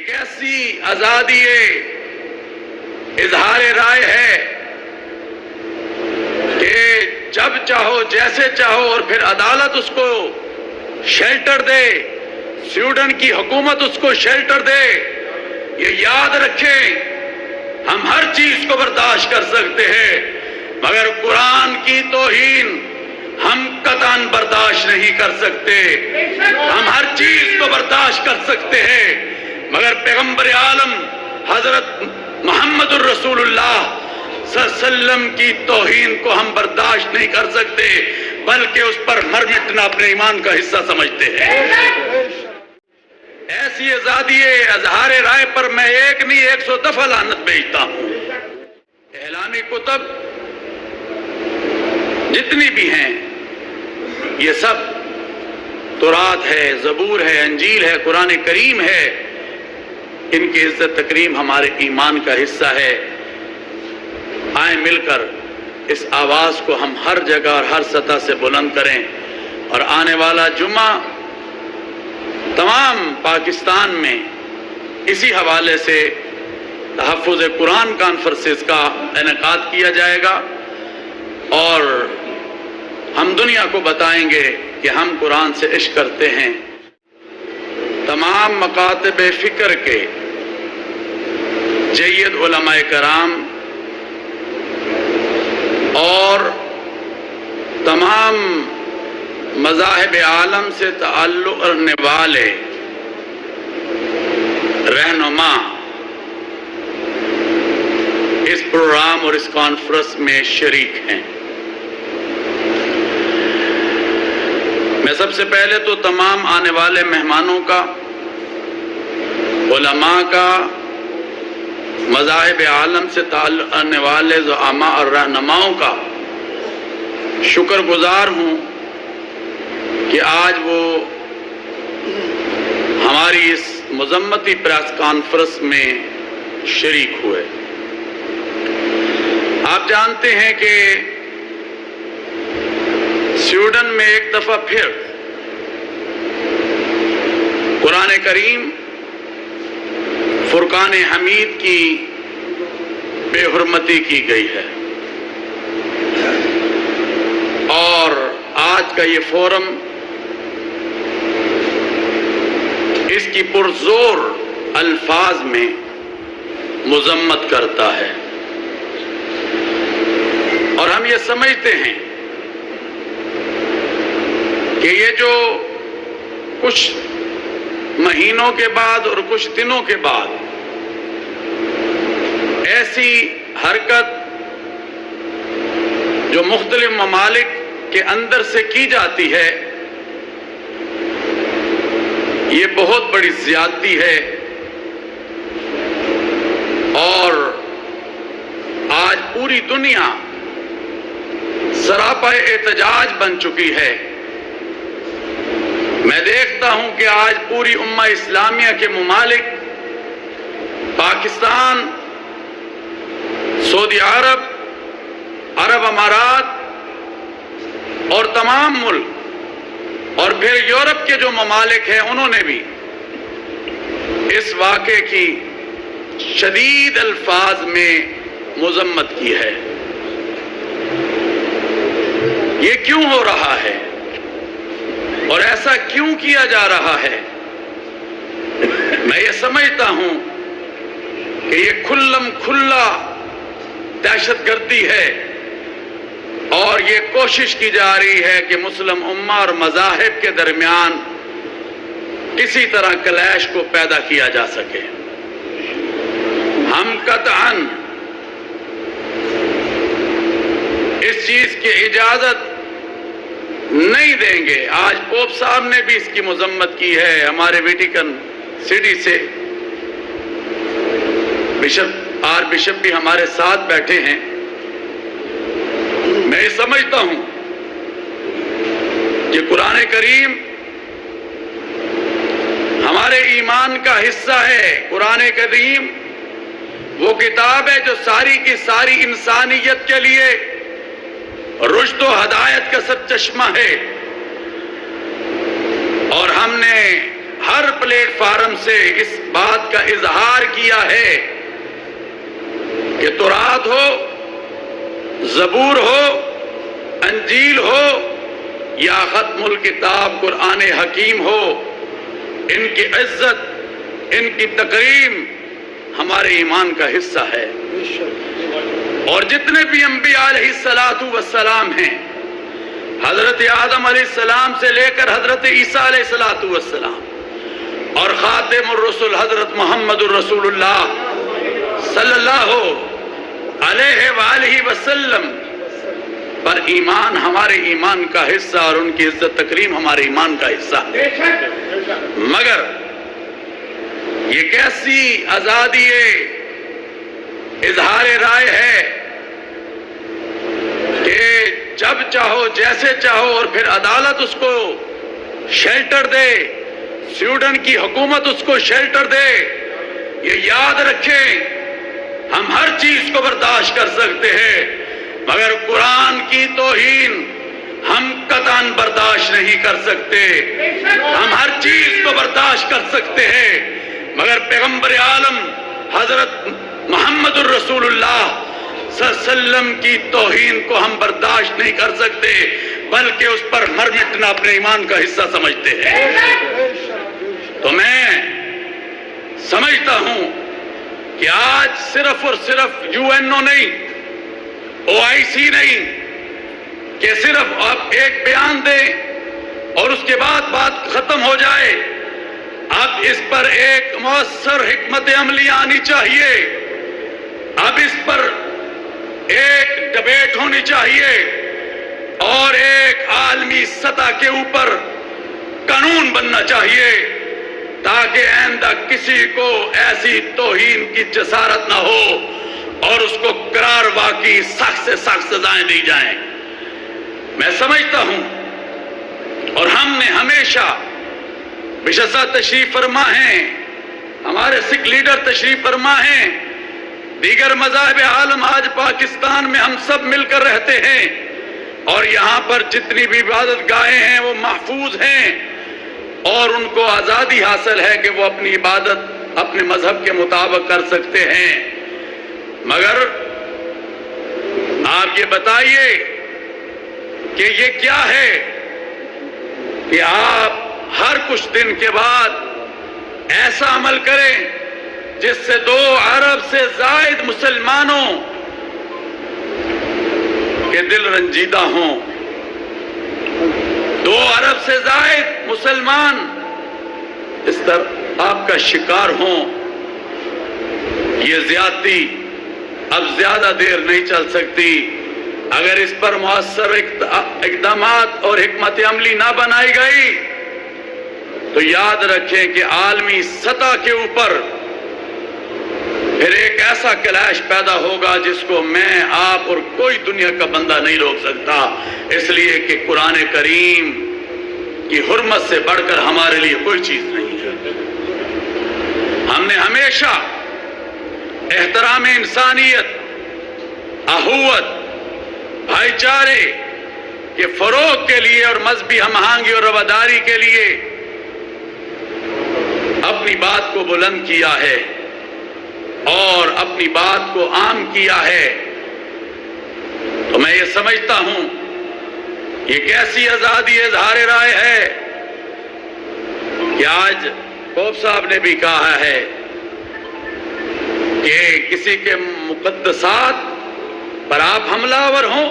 ایک ایسی آزادی اظہار رائے ہے کہ جب چاہو جیسے چاہو، اور پھر عدالت اس کو شیلٹر دے، سویڈن کی حکومت اس کو شیلٹر دے۔ یہ یاد رکھیں، ہم ہر چیز کو برداشت کر سکتے ہیں، مگر قرآن کی توہین ہم قطعاً برداشت نہیں کر سکتے۔ ہم ہر چیز کو برداشت کر سکتے ہیں، مگر پیغمبر عالم حضرت محمد الرسول اللہ صلی اللہ علیہ وسلم کی توہین کو ہم برداشت نہیں کر سکتے، بلکہ اس پر مر مٹنا اپنے ایمان کا حصہ سمجھتے ہیں۔ ایسی آزادی اظہار رائے پر میں ایک نہیں 100 دفعہ لعنت بھیجتا ہوں۔ اعلامی کتب جتنی بھی ہیں، یہ سب تورات ہے، زبور ہے، انجیل ہے، قرآن کریم ہے، ان کی عزت تکریم ہمارے ایمان کا حصہ ہے۔ آئیں مل کر اس آواز کو ہم ہر جگہ اور ہر سطح سے بلند کریں، اور آنے والا جمعہ تمام پاکستان میں اسی حوالے سے تحفظ قرآن کانفرنسز کا انعقاد کیا جائے گا، اور ہم دنیا کو بتائیں گے کہ ہم قرآن سے عشق کرتے ہیں۔ تمام مکاتب فکر کے جید علماء کرام اور تمام مذاہب عالم سے تعلق رکھنے والے رہنما اس پروگرام اور اس کانفرنس میں شریک ہیں۔ میں سب سے پہلے تو تمام آنے والے مہمانوں کا، علماء کا، مذاہب عالم سے تعلق رکھنے والے زعماء اور رہنماؤں کا شکر گزار ہوں کہ آج وہ ہماری اس مذمتی پریس کانفرنس میں شریک ہوئے۔ آپ جانتے ہیں کہ سویڈن میں ایک دفعہ پھر قرآن کریم فرقان حمید کی بے حرمتی کی گئی ہے، اور آج کا یہ فورم اس کی پرزور الفاظ میں مذمت کرتا ہے، اور ہم یہ سمجھتے ہیں کہ یہ جو کچھ مہینوں کے بعد اور کچھ دنوں کے بعد ایسی حرکت جو مختلف ممالک کے اندر سے کی جاتی ہے، یہ بہت بڑی زیادتی ہے، اور آج پوری دنیا سراپا احتجاج بن چکی ہے۔ میں دیکھتا ہوں کہ آج پوری امہ اسلامیہ کے ممالک، پاکستان، سعودی عرب، عرب امارات اور تمام ملک، اور پھر یورپ کے جو ممالک ہیں، انہوں نے بھی اس واقعے کی شدید الفاظ میں مذمت کی ہے۔ یہ کیوں ہو رہا ہے اور ایسا کیوں کیا جا رہا ہے؟ میں یہ سمجھتا ہوں کہ یہ کھلم کھلا دہشت گردی ہے، اور یہ کوشش کی جا رہی ہے کہ مسلم امہ اور مذاہب کے درمیان کسی طرح کلیش کو پیدا کیا جا سکے۔ ہم قطعاً اس چیز کی اجازت نہیں دیں گے۔ آج پوپ صاحب نے بھی اس کی مذمت کی ہے، ہمارے ویٹیکن سٹی سے بشپ بھی ہمارے ساتھ بیٹھے ہیں۔ میں یہ سمجھتا ہوں کہ قرآن کریم ہمارے ایمان کا حصہ ہے۔ قرآن کریم وہ کتاب ہے جو ساری کی ساری انسانیت کے لیے رشد و ہدایت کا سرچشمہ ہے، اور ہم نے ہر پلیٹ فارم سے اس بات کا اظہار کیا ہے کہ تورات ہو، زبور ہو، انجیل ہو یا ختم الکتاب قرآن حکیم ہو، ان کی عزت، ان کی تکریم ہمارے ایمان کا حصہ ہے۔ اور جتنے بھی انبیاء علیہ السلام ہیں، حضرت آدم علیہ السلام سے لے کر حضرت عیسیٰ علیہ السلام اور خاتم الرسل حضرت محمد الرسول اللہ صلی اللہ علیہ وآلہ وسلم پر ایمان ہمارے ایمان کا حصہ اور ان کی عزت تکریم ہمارے ایمان کا حصہ ہے۔ مگر یہ کیسی آزادی اظہار رائے ہے کہ جب چاہو جیسے چاہو اور پھر عدالت اس کو شیلٹر دے، سویڈن کی حکومت اس کو شیلٹر دے۔ یہ یاد رکھیں، ہم ہر چیز کو برداشت کر سکتے ہیں مگر قرآن کی توہین ہم قطعاً برداشت نہیں کر سکتے۔ ہم ہر چیز کو برداشت کر سکتے ہیں مگر پیغمبر عالم حضرت محمد الرسول اللہ صلی اللہ علیہ وسلم کی توہین کو ہم برداشت نہیں کر سکتے، بلکہ اس پر مر مٹنا اپنے ایمان کا حصہ سمجھتے ہیں۔ تو میں سمجھتا ہوں کہ آج صرف اور صرف UNO نہیں، OIC نہیں کہ صرف آپ ایک بیان دیں اور اس کے بعد بات ختم ہو جائے۔ اب اس پر ایک مؤثر حکمت عملی آنی چاہیے، اب اس پر ایک ڈبیٹ ہونی چاہیے اور ایک عالمی سطح کے اوپر قانون بننا چاہیے تاکہ آئندہ کسی کو ایسی توہین کی جسارت نہ ہو اور اس کو قرار واقعی سخت سے سخت سزائیں دی جائیں۔ میں سمجھتا ہوں اور ہم نے ہمیشہ بشسا تشریف فرما ہیں، ہمارے سکھ لیڈر تشریف فرما ہیں، دیگر مذاہب عالم آج پاکستان میں ہم سب مل کر رہتے ہیں اور یہاں پر جتنی بھی عبادت گاہیں ہیں وہ محفوظ ہیں اور ان کو آزادی حاصل ہے کہ وہ اپنی عبادت اپنے مذہب کے مطابق کر سکتے ہیں۔ مگر آپ یہ بتائیے کہ یہ کیا ہے کہ آپ ہر کچھ دن کے بعد ایسا عمل کریں جس سے 2 ارب سے زائد مسلمانوں کے دل رنجیدہ ہوں، 2 ارب سے زائد مسلمان اس طرح آپ کا شکار ہوں۔ یہ زیادتی اب زیادہ دیر نہیں چل سکتی۔ اگر اس پر مؤثر اقدامات اور حکمت عملی نہ بنائی گئی تو یاد رکھیں کہ عالمی سطح کے اوپر پھر ایک ایسا کلیش پیدا ہوگا جس کو میں، آپ اور کوئی دنیا کا بندہ نہیں روک سکتا، اس لیے کہ قرآن کریم کی حرمت سے بڑھ کر ہمارے لیے کوئی چیز نہیں ہے۔ ہم نے ہمیشہ احترام انسانیت، اخوت، بھائی چارے کے فروغ کے لیے اور مذہبی ہم آہنگی اور رواداری کے لیے اپنی بات کو بلند کیا ہے اور اپنی بات کو عام کیا ہے۔ تو میں یہ سمجھتا ہوں یہ کیسی آزادی اظہار رائے ہے کہ آج پوپ صاحب نے بھی کہا ہے کہ کسی کے مقدسات پر آپ حملہ آور ہوں،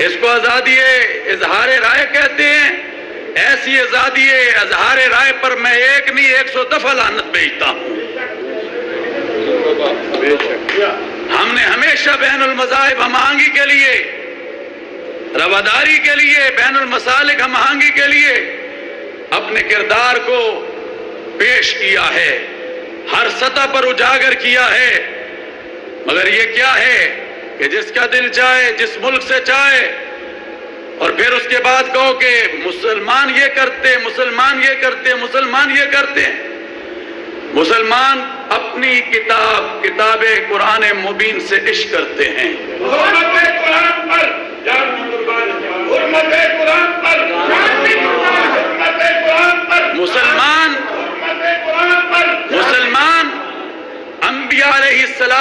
اس کو آزادی اظہار رائے کہتے ہیں۔ ایسی آزادی اظہار رائے پر میں ایک نہیں 100 دفعہ لعنت بھیجتا ہوں۔ ہم نے ہمیشہ بین المذاہب ہم آہنگی کے لیے، رواداری کے لیے، بین المسالک ہم آہنگی کے لیے اپنے کردار کو پیش کیا ہے، ہر سطح پر اجاگر کیا ہے۔ مگر یہ کیا ہے کہ جس کا دل چاہے، جس ملک سے چاہے، اور پھر اس کے بعد کہو کہ مسلمان یہ کرتے، مسلمان یہ کرتے، مسلمان یہ کرتے ہیں۔ مسلمان اپنی کتاب قرآن مبین سے عشق کرتے ہیں۔ مسلمان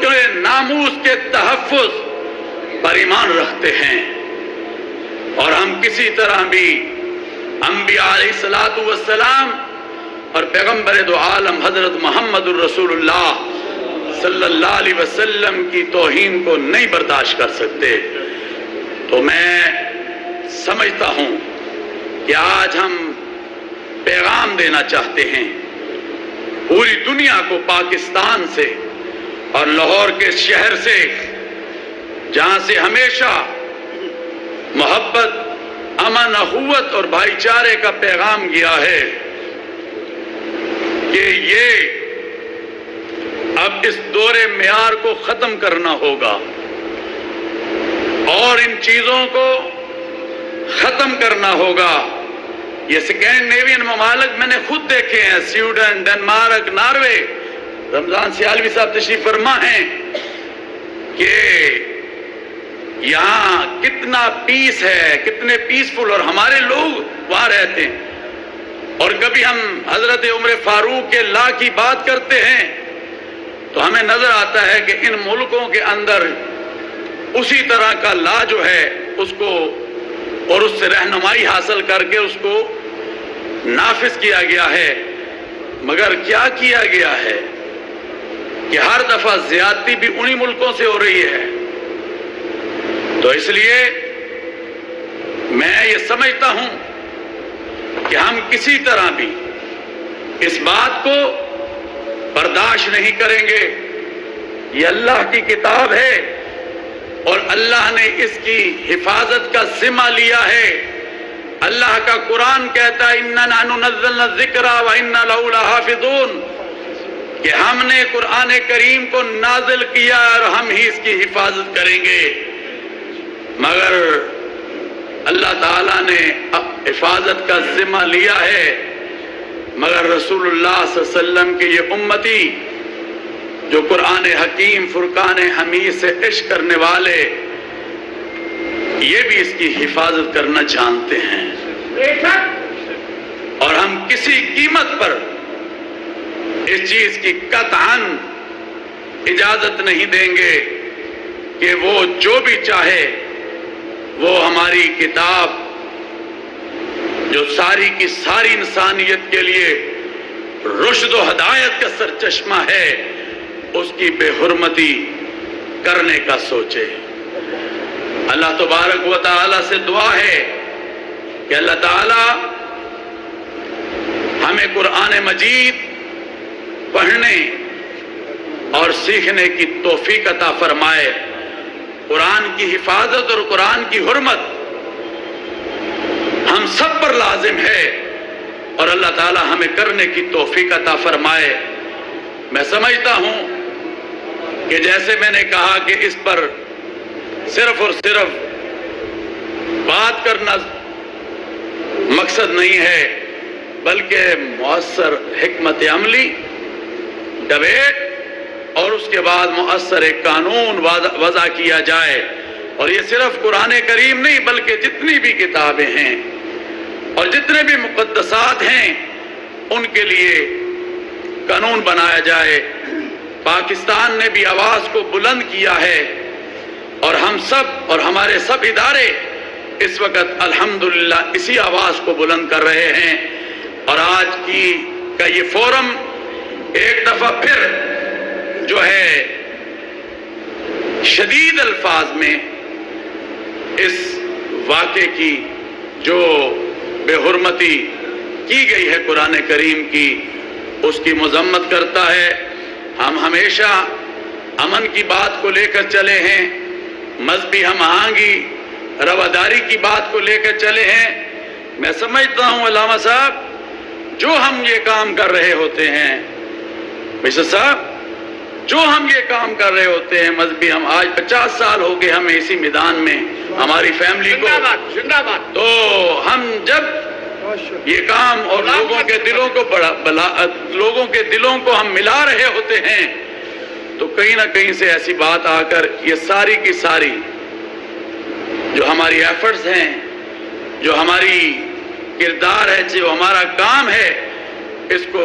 کے ناموس کے تحفظ پر ایمان رکھتے ہیں، اور ہم کسی طرح بھی انبیاء علیہ السلام اور پیغمبر دو عالم حضرت محمد الرسول اللہ صلی اللہ علیہ وسلم کی توہین کو نہیں برداشت کر سکتے۔ تو میں سمجھتا ہوں کہ آج ہم پیغام دینا چاہتے ہیں پوری دنیا کو، پاکستان سے اور لاہور کے شہر سے، جہاں سے ہمیشہ محبت، امن، اخوت اور بھائی چارے کا پیغام گیا ہے، کہ یہ اب اس دور معیار کو ختم کرنا ہوگا اور ان چیزوں کو ختم کرنا ہوگا۔ یہ اسکینڈینیوین ممالک میں نے خود دیکھے ہیں، سویڈن، ڈنمارک، ناروے۔ رمضان سیالوی صاحب تشریف فرما ہیں کہ یہاں کتنا پیس ہے، کتنے پیسفل، اور ہمارے لوگ وہاں رہتے ہیں۔ اور کبھی ہم حضرت عمر فاروق کے لا کی بات کرتے ہیں تو ہمیں نظر آتا ہے کہ ان ملکوں کے اندر اسی طرح کا لا جو ہے اس کو، اور اس سے رہنمائی حاصل کر کے اس کو نافذ کیا گیا ہے، مگر کیا کیا گیا ہے کہ ہر دفعہ زیادتی بھی انہی ملکوں سے ہو رہی ہے۔ تو اس لیے میں یہ سمجھتا ہوں کہ ہم کسی طرح بھی اس بات کو برداشت نہیں کریں گے۔ یہ اللہ کی کتاب ہے اور اللہ نے اس کی حفاظت کا ذمہ لیا ہے۔ اللہ کا قرآن کہتا ہے اِنَّا نَحْنُ نَزَّلْنَا الذِّكْرَ وَإِنَّا لَهُ لَحَافِظُونَ، کہ ہم نے قرآن کریم کو نازل کیا اور ہم ہی اس کی حفاظت کریں گے۔ مگر اللہ تعالیٰ نے حفاظت کا ذمہ لیا ہے، مگر رسول اللہ صلی اللہ علیہ وسلم کے یہ امتی جو قرآن حکیم فرقان حمید سے عشق کرنے والے، یہ بھی اس کی حفاظت کرنا جانتے ہیں، اور ہم کسی قیمت پر اس چیز کی قطعاً اجازت نہیں دیں گے کہ وہ جو بھی چاہے وہ ہماری کتاب جو ساری کی ساری انسانیت کے لیے رشد و ہدایت کا سرچشمہ ہے اس کی بے حرمتی کرنے کا سوچے۔ اللہ تبارک و تعالی سے دعا ہے کہ اللہ تعالی ہمیں قرآن مجید پڑھنے اور سیکھنے کی توفیق عطا فرمائے۔ قرآن کی حفاظت اور قرآن کی حرمت ہم سب پر لازم ہے، اور اللہ تعالی ہمیں کرنے کی توفیق عطا فرمائے۔ میں سمجھتا ہوں کہ جیسے میں نے کہا کہ اس پر صرف اور صرف بات کرنا مقصد نہیں ہے، بلکہ مؤثر حکمت عملی، ڈبیٹ، اور اس کے بعد مؤثر ایک قانون وضع کیا جائے۔ اور یہ صرف قرآن کریم نہیں بلکہ جتنی بھی کتابیں ہیں اور جتنے بھی مقدسات ہیں ان کے لیے قانون بنایا جائے۔ پاکستان نے بھی آواز کو بلند کیا ہے، اور ہم سب اور ہمارے سب ادارے اس وقت الحمدللہ اسی آواز کو بلند کر رہے ہیں۔ اور آج کا یہ فورم ایک دفعہ پھر جو ہے شدید الفاظ میں اس واقعے کی جو بے حرمتی کی گئی ہے قرآن کریم کی، اس کی مذمت کرتا ہے۔ ہم ہمیشہ امن کی بات کو لے کر چلے ہیں، مذہبی ہم آہنگی، رواداری کی بات کو لے کر چلے ہیں۔ میں سمجھتا ہوں علامہ صاحب جو ہم یہ کام کر رہے ہوتے ہیں، مشر صاحب جو ہم یہ کام کر رہے ہوتے ہیں مذہبی، ہم آج 50 سال ہو گئے ہمیں اسی میدان میں، ہماری فیملی کو، تو ہم جب یہ کام اور لوگوں کے دلوں کو لوگوں کے دلوں کو ہم ملا رہے ہوتے ہیں تو کہیں نہ کہیں سے ایسی بات آ کر یہ ساری کی ساری جو ہماری ایفرٹس ہیں، جو ہماری کردار ہے، جو ہمارا کام ہے، اس کو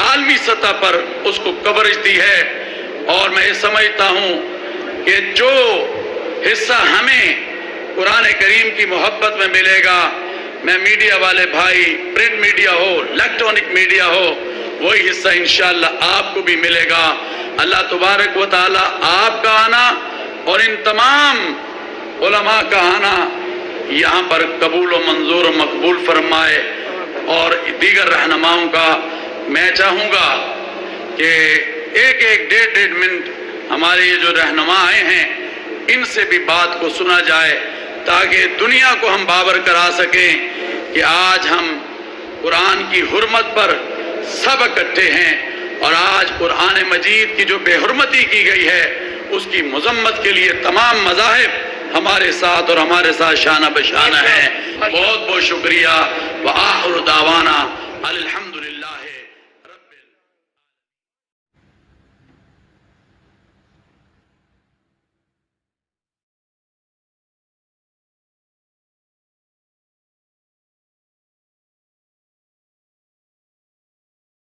عالمی سطح پر اس کو کوریج دی ہے، اور میں یہ سمجھتا ہوں کہ جو حصہ ہمیں قرآن کریم کی محبت میں ملے گا، میں میڈیا والے بھائی، پرنٹ میڈیا ہو، الیکٹرانک میڈیا ہو، وہی حصہ انشاءاللہ آپ کو بھی ملے گا۔ اللہ تبارک و تعالی آپ کا آنا اور ان تمام علماء کا آنا یہاں پر قبول و منظور و مقبول فرمائے، اور دیگر رہنماؤں کا میں چاہوں گا کہ ایک ڈیڑھ منٹ ہمارے یہ جو رہنما آئے ہیں ان سے بھی بات کو سنا جائے، تاکہ دنیا کو ہم باور کرا سکیں کہ آج ہم قرآن کی حرمت پر سب اکٹھے ہیں، اور آج قرآن مجید کی جو بے حرمتی کی گئی ہے اس کی مذمت کے لیے تمام مذاہب ہمارے ساتھ اور ہمارے ساتھ شانہ بشانہ ہیں۔ بہت بہت شکریہ۔ وآخر دعوانا الحمدللہ۔